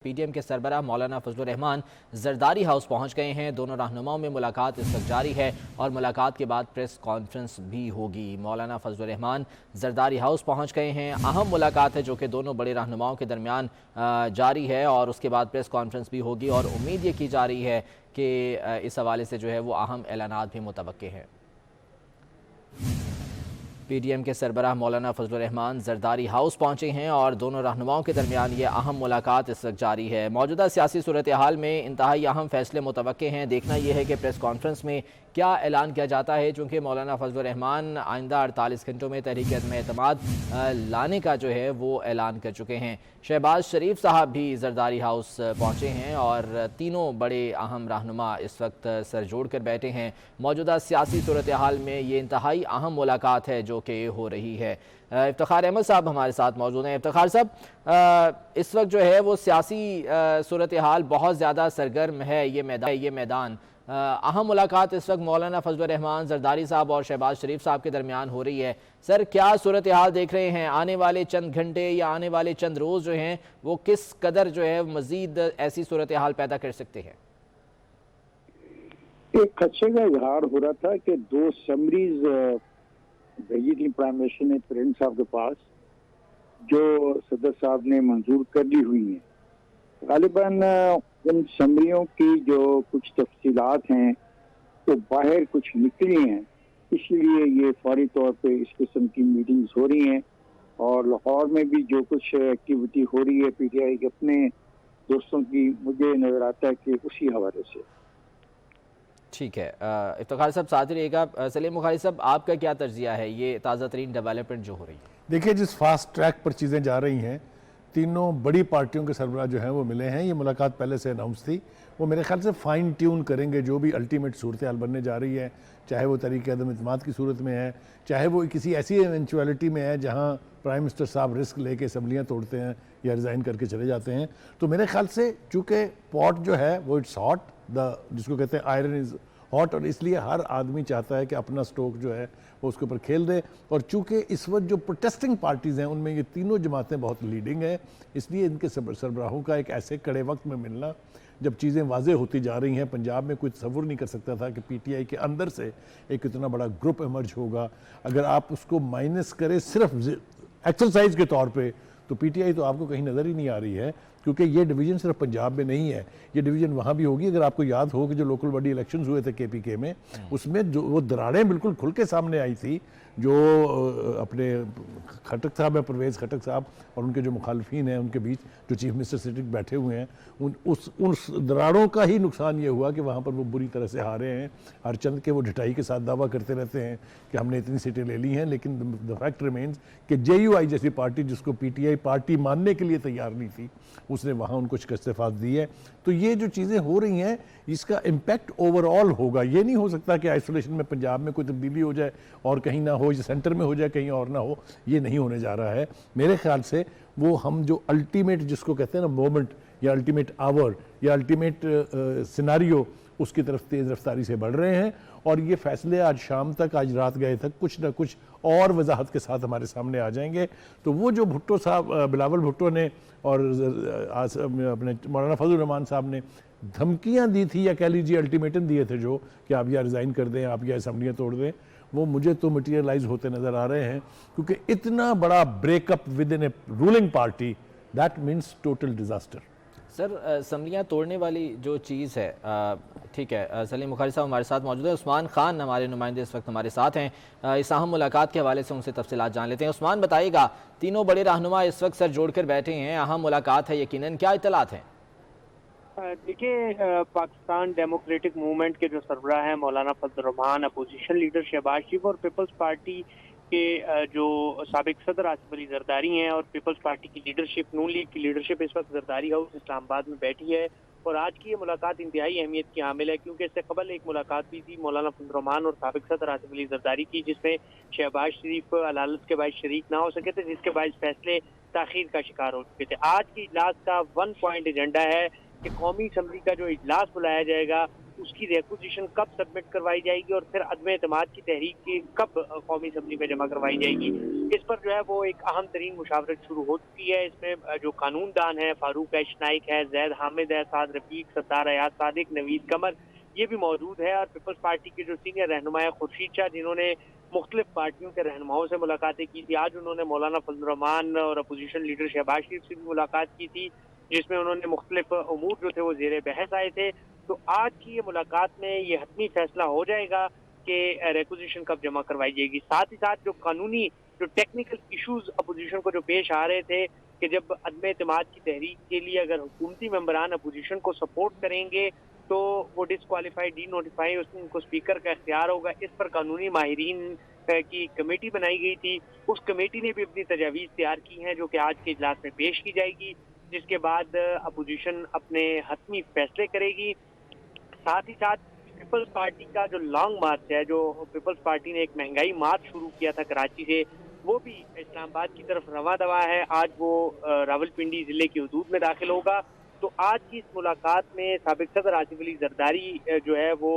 PTM के सरबराह मौलाना Fazlur Rahman Zardari house पहुंच गए हैं। दोनों रहनुमाओं में मुलाकात इस वक्त जारी है और मुलाकात के बाद प्रेस कॉन्फ्रेंस भी होगी। मौलाना फजलुर रहमान जरदारी हाउस पहुंच गए हैं। अहम मुलाकात है जो कि दोनों बड़े रहनुमाओं के दरमियान जारी है और उसके बाद प्रेस कॉन्फ्रेंस भी होगी और उम्मीद ये की जा रही है कि इस हवाले से जो है वो अहम ऐलानात भी मुतवक्के हैं। पीटीएम के सरबराह मौलाना फजलुर रहमान जरदारी हाउस पहुंचे हैं और दोनों रहनुमाओं के दरमियान ये अहम मुलाकात इस वक्त जारी है। मौजूदा सियासी सूरत हाल में इंतहाई अहम फैसले मुतवक्के हैं। देखना यह है कि प्रेस कॉन्फ्रेंस में क्या ऐलान किया जाता है, चूँकि मौलाना फजलुर रहमान आइंदा 48 घंटों में तहरीक एतमाद लाने का जो है वो ऐलान कर चुके हैं। शहबाज शरीफ साहब भी जरदारी हाउस पहुँचे हैं और तीनों बड़े अहम रहनुमा इस वक्त सर जोड़ कर बैठे हैं। मौजूदा सियासी सूरत हाल में ये इंतहाई अहम मुलाकात है जो कि हो रही है। इफ्तिखार अहमद साहब हमारे साथ मौजूद हैं। इफ्तिखार साहब, इस वक्त जो है वो सियासी सूरत हाल बहुत ज़्यादा सरगर्म है। ये मैदान अहम मुलाकात इस वक्त मौलाना फजलुर रहमान जरदारी साहब और शहबाज शरीफ साहब के दरमियान हो रही है। सर, क्या सूरत हाल देख रहे हैं? आने वाले चंद घंटे या आने वाले चंद रोज़ जो हैं वो किस कदर जो है मज़ीद ऐसी सूरत हाल पैदा कर सकते हैं? एक खदशे का इजहार हो रहा था कि 2 समरीज भेजी थी प्राइम मिनिस्टर ने प्रेसिडेंट साहब के पास, जो सदर साहब ने मंजूर कर ली हुई हैं। गालिबन उन समरियों की जो कुछ तफसीलात हैं तो बाहर कुछ निकली हैं, इसलिए ये फौरी तौर पे इस किस्म की मीटिंग्स हो रही हैं। और लाहौर में भी जो कुछ एक्टिविटी हो रही है पीटीआई के अपने दोस्तों की, मुझे नजर आता है कि उसी हवाले से। ठीक है, इफ्तिखार साहब साथ ही रहेगा। सलीम बुखारी साहब, आपका क्या तर्जिया है ये ताज़ा तरीन डेवलपमेंट जो हो रही है? देखिए, जिस फास्ट ट्रैक पर चीज़ें जा रही हैं, तीनों बड़ी पार्टियों के सरबराह जो हैं वो मिले हैं। ये मुलाकात पहले से अनाउंस थी। वो मेरे ख्याल से फाइन ट्यून करेंगे जो भी अल्टीमेट सूरत हाल बनने जा रही है, चाहे वो तहरीक अदम इत्तेमाद की सूरत में है, चाहे वो किसी ऐसी इवेंचुअलिटी में है जहाँ प्राइम मिनिस्टर साहब रिस्क लेके असम्बलियाँ तोड़ते हैं या रिज़ाइन करके चले जाते हैं। तो मेरे ख्याल से चूँकि पॉट जो है वो इट्स हॉट, जिसको कहते हैं आयरन इज़ हॉट, और इसलिए हर आदमी चाहता है कि अपना स्टोक जो है वो उसके ऊपर खेल दे। और चूंकि इस वक्त जो प्रोटेस्टिंग पार्टीज़ हैं उनमें ये तीनों जमातें बहुत लीडिंग हैं, इसलिए इनके सरबराहों का एक ऐसे कड़े वक्त में मिलना, जब चीज़ें वाज़े होती जा रही हैं। पंजाब में कोई तसव्वुर नहीं कर सकता था कि पीटीआई के अंदर से एक इतना बड़ा ग्रुप इमर्ज होगा। अगर आप उसको माइनस करें सिर्फ एक्सरसाइज के तौर पर, तो पीटीआई तो आपको कहीं नज़र ही नहीं आ रही है, क्योंकि ये डिवीज़न सिर्फ पंजाब में नहीं है, ये डिवीज़न वहाँ भी होगी। अगर आपको याद हो कि जो लोकल बॉडी इलेक्शंस हुए थे केपीके में, उसमें जो वो दरारें बिल्कुल खुल के सामने आई थी, जो अपने खटक साहब है, परवेज़ खटक साहब, और उनके जो मुखालफिन हैं उनके बीच जो चीफ मिनिस्टर सिटिंग बैठे हुए हैं, उस दरारों का ही नुकसान ये हुआ कि वहाँ पर वो बुरी तरह से हारे हैं। हर चंद के वो ढिठाई के साथ दावा करते रहते हैं कि हमने इतनी सीटें ले ली हैं, लेकिन द फैक्ट रिमेंस कि जेयूआई जैसी पार्टी, जिसको पीटीआई पार्टी मानने के लिए तैयार नहीं थी, उसने वहाँ उनको शिकस्त दी है। तो ये जो चीज़ें हो रही हैं, इसका इम्पैक्ट ओवरऑल होगा। ये नहीं हो सकता कि आइसोलेशन में पंजाब में कोई तब्दीली हो जाए और कहीं ना हो, या सेंटर में हो जाए कहीं और ना हो। ये नहीं होने जा रहा है। मेरे ख्याल से वो हम जो अल्टीमेट जिसको कहते हैं ना मोमेंट, या अल्टीमेट आवर, या अल्टीमेट सिनारियो, उसकी तरफ तेज़ रफ्तारी से बढ़ रहे हैं। और ये फैसले आज शाम तक, आज रात गए तक कुछ ना कुछ और वजाहत के साथ हमारे सामने आ जाएंगे। तो वो जो भुट्टो साहब, बिलावल भुट्टो ने और अपने मौलाना फजलुर रहमान साहब ने धमकियां दी थी, या कह लीजिए अल्टीमेटम दिए थे, जो कि आप या रिज़ाइन कर दें, आप या असम्बलियाँ तोड़ दें, वो मुझे तो मटीरियलाइज होते नज़र आ रहे हैं। क्योंकि इतना बड़ा breakup within a ruling party, that means total disaster. Sir, असम्बलियाँ तोड़ने वाली जो चीज़ है, ठीक है, सलीम बुखारी साहब हमारे साथ मौजूद है। उस्मान खान हमारे नुमाइंदे इस वक्त हमारे साथ हैं। इस अहम मुलाकात के हवाले से उनसे तफसीलात जान लेते हैं। उस्मान, बताइएगा, तीनों बड़े रहनुमा इस वक्त सर जोड़ कर बैठे हैं, अहम मुलाकात है यकीनन, क्या इत्तलात हैं? देखिए, पाकिस्तान डेमोक्रेटिक मूवमेंट के जो सरबराह हैं मौलाना फजलुर रहमान, अपोजिशन लीडर शहबाज शरीफ और पीपल्स पार्टी के जो साबिक सदर आसिफ अली जरदारी हैं, और पीपल्स पार्टी की लीडरशिप, नून लीग की लीडरशिप इस वक्त जरदारी हाउस इस्लामाबाद में बैठी है। और आज की ये मुलाकात इंतहाई अहमियत की हामिल है, क्योंकि इससे कबल एक मुलाकात भी थी मौलाना फजलुर रहमान और साबिक सदर आसिफ अली जरदारी की, जिसमें शहबाज शरीफ अदालत के बायस शरीक ना हो सके थे, जिसके बायस फैसले ताखीर का शिकार हो चुके थे। आज की इजलास का 1 पॉइंट एजेंडा है कि कौमी असम्बली का जो इजलास बुलाया जाएगा उसकी रेक्विजिशन कब सबमिट करवाई जाएगी और फिर अदम एतमाद की तहरीक की कब कौमी असम्बली में जमा करवाई जाएगी, इस पर जो है वो एक अहम तरीन मुशावरत शुरू हो चुकी है। इसमें जो कानूनदान है, फारूक एश नाइक है, जैद हामिद है, साद रफीक, सत्तार अयाज सादिक, नवीद कमर, ये भी मौजूद है। और पीपल्स पार्टी के जो सीनियर रहनुमा है खुर्शीद शाह, जिन्होंने मुख्तलिफ पार्टियों के रहनुमाओं से मुलाकातें की थी, आज उन्होंने मौलाना फजल रहमान और अपोजिशन लीडर शहबाज शरीफ से भी मुलाकात की थी, जिसमें उन्होंने मुख्तलिफ उमूर जो थे वो जेर बहस आए थे। तो आज की ये मुलाकात में ये हतमी फैसला हो जाएगा कि रिक्विजिशन कब जमा करवाई जाएगी। साथ ही साथ जो कानूनी जो टेक्निकल इश्यूज अपोजिशन को जो पेश आ रहे थे कि जब अदम एतमाद की तहरीक के लिए अगर हुकूमती मेंबरान अपोजिशन को सपोर्ट करेंगे तो वो डिसक्वालीफाई डी नोटिफाई उनको स्पीकर का इख्तियार होगा। इस पर कानूनी माहिरीन की कमेटी बनाई गई थी, उस कमेटी ने भी अपनी तजावीज़ तैयार की हैं जो कि आज के इजलास में पेश की जाएगी, जिसके बाद अपोजिशन अपने हतमी फैसले करेगी। साथ ही साथ पीपल्स पार्टी का जो लॉन्ग मार्च है, जो पीपल्स पार्टी ने एक महंगाई मार्च शुरू किया था कराची से, वो भी इस्लामाबाद की तरफ रवा दवा है। आज वो रावलपिंडी जिले की हदूद में दाखिल होगा। तो आज की इस मुलाकात में साबिक सदर आसिफ अली जरदारी जो है वो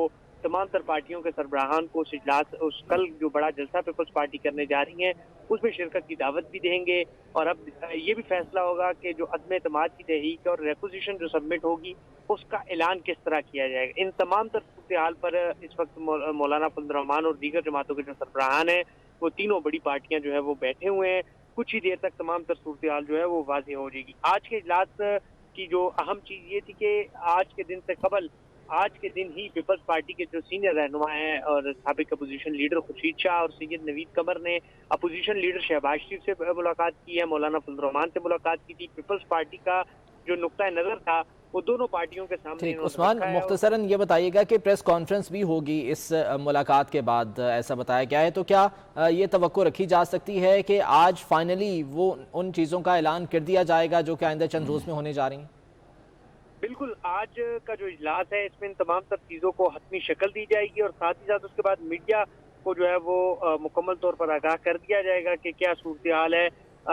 तमाम तर पार्टियों के सरबराहान को उस कल जो बड़ा जलसा पीपल्स पार्टी करने जा रही हैं उसमें शिरकत की दावत भी देंगे। और अब ये भी फैसला होगा कि जो अदम एतमाद की तहरीक और रिक्विजिशन जो सबमिट होगी उसका ऐलान किस तरह किया जाएगा। इन तमाम तर सूरत हाल पर इस वक्त मौलाना फजल रहमान और दीगर जमातों के जो सरबराहान हैं वो तीनों बड़ी पार्टियां जो है वो बैठे हुए हैं। कुछ ही देर तक तमाम तर सूरत हाल जो है वो वाज़ेह हो जाएगी। आज के इजलास की जो अहम चीज़ ये थी कि आज के दिन से कबल आज के दिन ही पीपल्स पार्टी के जो सीनियर रहनुमा हैं और साबिक अपोजिशन लीडर खुर्शीद शाह और सैयद नवीद कमर ने अपोजिशन लीडर शहबाज शरीफ से मुलाकात की है, मौलाना फजल रहमान से मुलाकात की थी। पीपल्स पार्टी का जो नुक्ता नज़र था वो दोनों पार्टियों के सामने। ठीक, उस्मान मुख्तसरन ये बताइएगा कि प्रेस कॉन्फ्रेंस भी होगी इस मुलाकात के बाद, ऐसा बताया गया है, तो क्या ये तवक्को रखी जा सकती है कि आज फाइनली वो उन चीज़ों का ऐलान कर दिया जाएगा जो कि आइंदा चंद रोज़ में होने जा रही हैं? बिल्कुल, आज का जो इजलास है इसमें इन तमाम तर चीज़ों को हतमी शक्ल दी जाएगी और साथ ही साथ उसके बाद मीडिया को जो है वो मुकम्मल तौर पर आगाह कर दिया जाएगा कि क्या सूरत हाल है।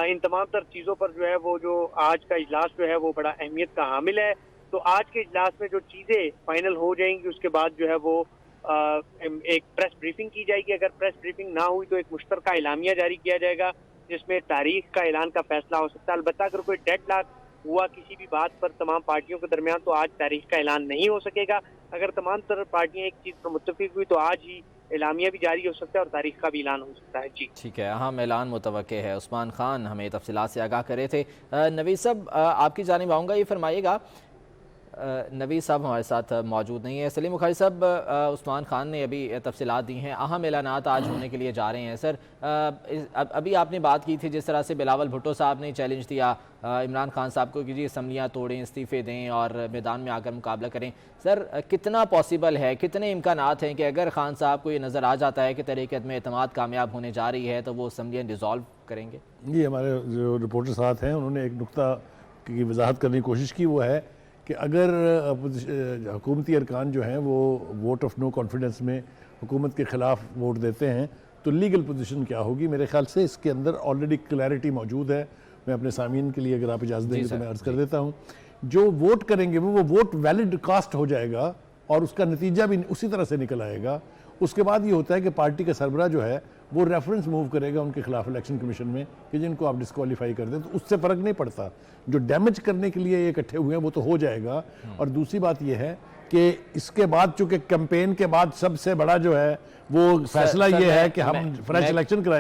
इन तमाम तर चीज़ों पर जो है वो जो आज का इजलास जो है वो बड़ा अहमियत का हामिल है। तो आज के इजलास में जो चीज़ें फाइनल हो जाएंगी उसके बाद जो है वो एक प्रेस ब्रीफिंग की जाएगी। अगर प्रेस ब्रीफिंग ना हुई तो एक मुश्तरका एलामिया जारी किया जाएगा जिसमें तारीख का ऐलान का फैसला हो सकता है। अलबत्ता अगर कोई डेडलॉक हुआ किसी भी बात पर तमाम पार्टियों के दरमियान तो आज तारीख का ऐलान नहीं हो सकेगा। अगर तमाम तरह पार्टियां एक चीज़ पर मुत्तफिक हुई तो आज ही एलामिया भी जारी हो सकता है और तारीख का भी ऐलान हो सकता है। जी ठीक है, अहम ऐलान मुतवक्के है। उस्मान खान हमें तफसीलात से आगाह कर रहे थे। नवीद साहब आपकी जानिब आऊँगा, ये फरमाइएगा, नवीद साहब हमारे साथ मौजूद नहीं है। सलीम बुखारी साहब, उस्मान खान ने अभी तफसीलात दी हैं, अहम ऐलानात आज होने के लिए जा रहे हैं। सर अभी आपने बात की थी जिस तरह से बिलावल भुट्टो साहब ने चैलेंज दिया इमरान खान साहब को कि जी असम्बलियाँ तोड़ें, इस्तीफ़े दें और मैदान में आकर मुकाबला करें। सर कितना पॉसिबल है, कितने इम्कानात हैं कि अगर खान साहब को ये नज़र आ जाता है कि तहरीक में एतमाद कामयाब होने जा रही है तो वो असम्बलियाँ डिज़ोल्व करेंगे? ये हमारे जो रिपोर्टर साथ हैं उन्होंने एक नुक्ता की वजाहत करने की कोशिश की, वो है कि अगर हुकूमती अरकान जो हैं वो वोट ऑफ नो कॉन्फिडेंस में हुकूमत के ख़िलाफ़ वोट देते हैं तो लीगल पोजीशन क्या होगी। मेरे ख्याल से इसके अंदर ऑलरेडी क्लैरिटी मौजूद है। मैं अपने सामीन के लिए अगर आप इजाज़त देंगे तो मैं अर्ज़ कर देता हूँ, जो वोट करेंगे वो वोट वैलिड कास्ट हो जाएगा और उसका नतीजा भी उसी तरह से निकल आएगा। उसके बाद ये होता है कि पार्टी का सरबराह जो है वो रेफरेंस मूव करेगा उनके खिलाफ इलेक्शन कमीशन में कि जिनको आप डिस्क्वालीफाई कर दें, तो उससे फ़र्क नहीं पड़ता। जो डैमेज करने के लिए ये इकट्ठे हुए हैं वो तो हो जाएगा। और दूसरी बात ये है कि इसके बाद चूंकि कैंपेन के बाद सबसे बड़ा जो है वो फैसला ये है कि हम फ्रेश इलेक्शन कराएं।